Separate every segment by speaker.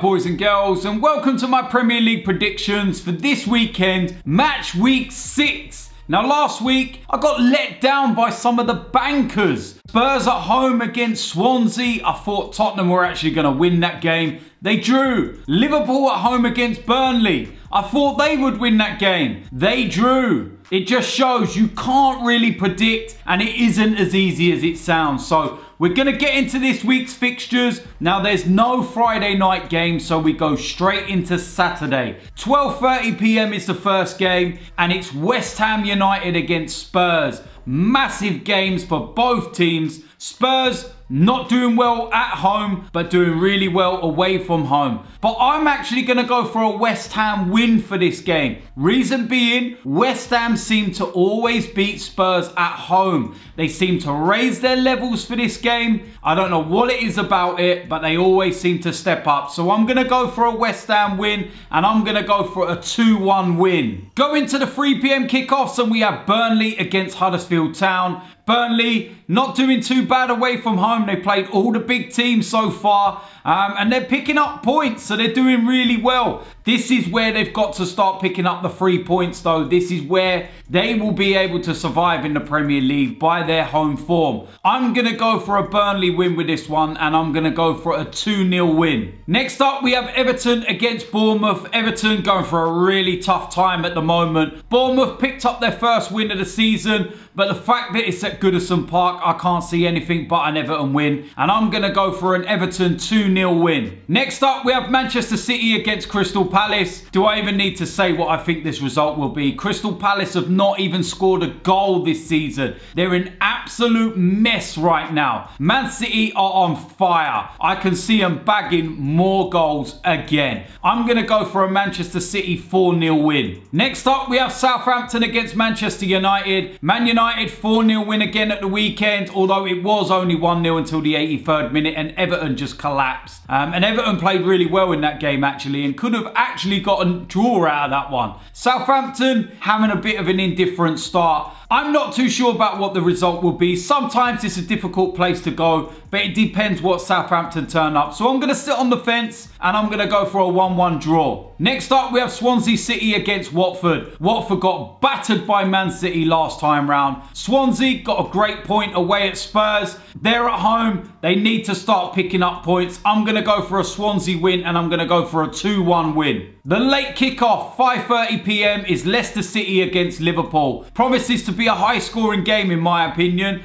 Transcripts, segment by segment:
Speaker 1: boys and girls, and welcome to my Premier League predictions for this weekend, match week 6. Now last week, I got let down by some of the bankers. Spurs at home against Swansea. I thought Tottenham were actually going to win that game. They drew. Liverpool at home against Burnley. I thought they would win that game. They drew. It just shows you can't really predict, and it isn't as easy as it sounds. So we're going to get into this week's fixtures. Now there's no Friday night game, so we go straight into Saturday. 12:30 PM is the first game, and it's West Ham United against Spurs. Massive games for both teams. Spurs not doing well at home, but doing really well away from home. But I'm actually going to go for a West Ham win for this game. Reason being, West Ham seem to always beat Spurs at home. They seem to raise their levels for this game. I don't know what it is about it, but they always seem to step up. So I'm going to go for a West Ham win, and I'm going to go for a 2-1 win. Go into the 3 PM kickoffs, and we have Burnley against Huddersfield Town. Burnley not doing too bad away from home. They played all the big teams so far, and they're picking up points, so they're doing really well. This is where they've got to start picking up the 3 points though. This is where they will be able to survive in the Premier League by their home form. I'm going to go for a Burnley win with this one, and I'm going to go for a 2-0 win. Next up, we have Everton against Bournemouth. Everton going for a really tough time at the moment. Bournemouth picked up their first win of the season, but the fact that it's at Goodison Park, I can't see anything but an Everton win. And I'm going to go for an Everton 2-0 win. Next up, we have Manchester City against Crystal Palace. Do I even need to say what I think this result will be? Crystal Palace have not even scored a goal this season. They're in absolute mess right now. Man City are on fire. I can see them bagging more goals again. I'm going to go for a Manchester City 4-0 win. Next up, we have Southampton against Manchester United. Man United 4-0 win again at the weekend, although it was only 1-0 until the 83rd minute, and Everton just collapsed. And Everton played really well in that game actually, and could have actually got a draw out of that one. Southampton having a bit of an indifferent start. I'm not too sure about what the result will be. Sometimes it's a difficult place to go, but it depends what Southampton turn up. So I'm going to sit on the fence, and I'm going to go for a 1-1 draw. Next up, we have Swansea City against Watford. Watford got battered by Man City last time round. Swansea got a great point away at Spurs. They're at home. They need to start picking up points. I'm going to go for a Swansea win, and I'm going to go for a 2-1 win. The late kickoff, 5:30 PM, is Leicester City against Liverpool. Promises to be a high-scoring game in my opinion.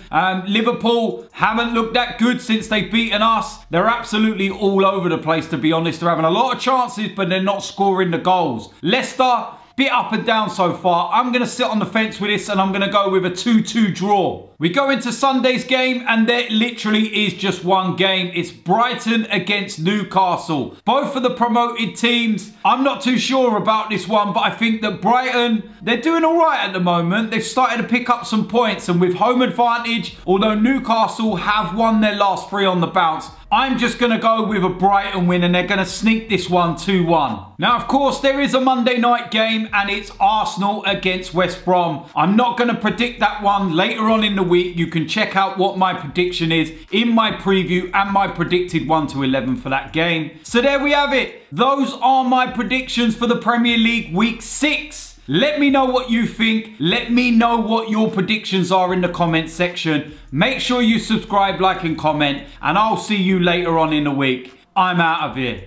Speaker 1: Liverpool haven't looked that good since they've beaten us. They're absolutely all over the place, to be honest. They're having a lot of chances, but they're not scoring the goals. Leicester, bit up and down so far. I'm going to sit on the fence with this, and I'm going to go with a 2-2 draw. We go into Sunday's game, and there literally is just one game. It's Brighton against Newcastle. Both of the promoted teams. I'm not too sure about this one, but I think that Brighton, they're doing all right at the moment. They've started to pick up some points, and with home advantage, although Newcastle have won their last 3 on the bounce, I'm just going to go with a Brighton win, and they're going to sneak this one 2-1. Now, of course, there is a Monday night game, and it's Arsenal against West Brom. I'm not going to predict that one. Later on in the week, you can check out what my prediction is in my preview and my predicted 1 to 11 for that game. So there we have it. Those are my predictions for the Premier League week 6. Let me know what you think. Let me know what your predictions are in the comment section. Make sure you subscribe, like, and comment, and I'll see you later on in the week. I'm out of here.